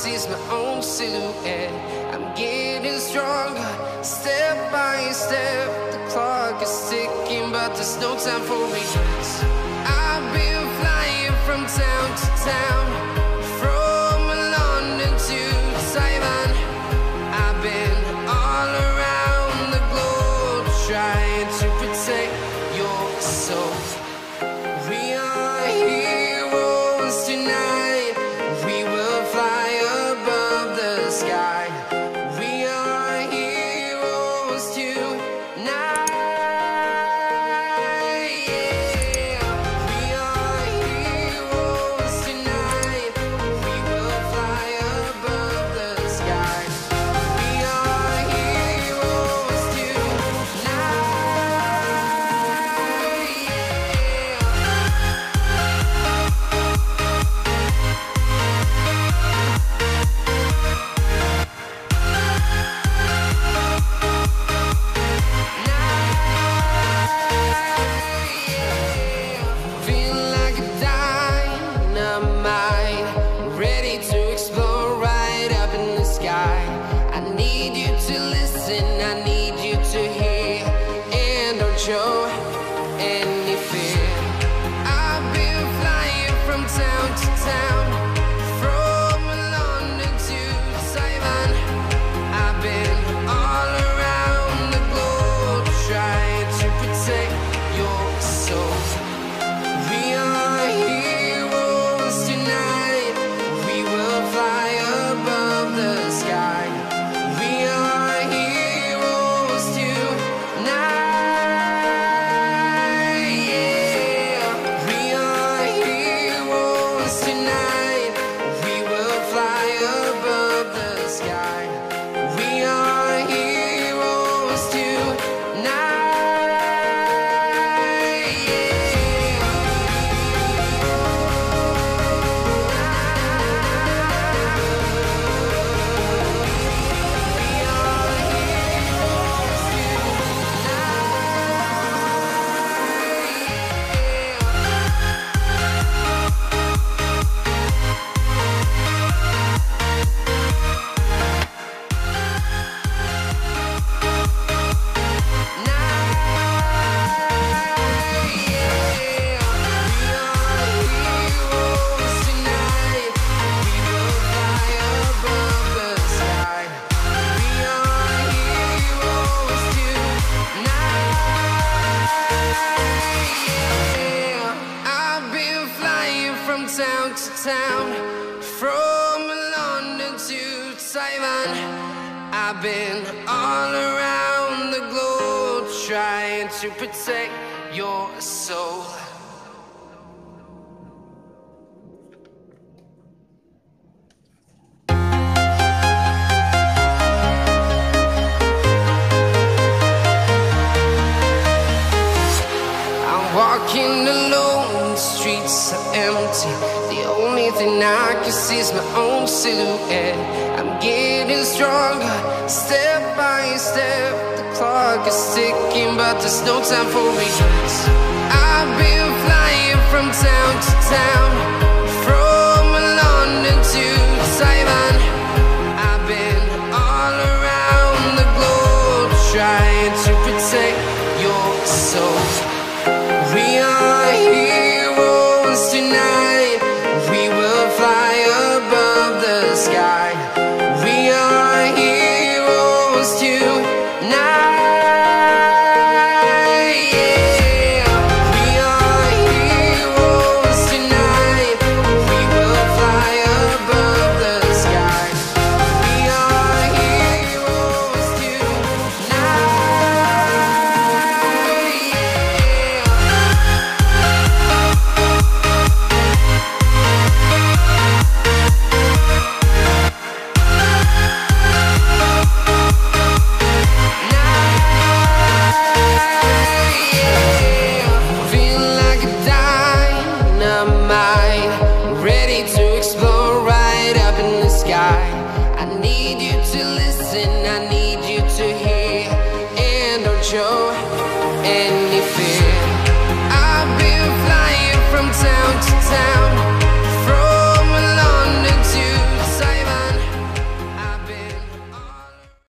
see's my own silhouette. I'm getting stronger, step by step. The clock is ticking, but there's no time for regrets. I've been flying from town to town, from London to Taiwan. I've been all around the globe, trying to protect your soul. We are heroes tonight. We will fly above the sky. We are heroes tonight. Yeah. We are heroes tonight. We will fly above the sky. We are heroes tonight. Feel like a dynamite, ready to explode right up in the sky. I need you to listen, I need you to hear, and don't show any fear. I've been flying from town to town, from London to Taiwan. I've been all around the globe, trying to protect your soul. We are heroes tonight. We will fly above the sky. We are heroes tonight. Yeah. We are heroes tonight. We will fly above the sky. We are heroes tonight. I've been flying from town to town, from London to Taiwan. I've been all around the globe, trying to protect your soul. I'm walking alone, the streets are empty. The only thing I can see is my own silhouette. I'm getting stronger, step by step. The clock is ticking, but there's no time for regrets. I've been flying from town to town, from London to Taiwan. I've been all around the globe, trying to protect your soul.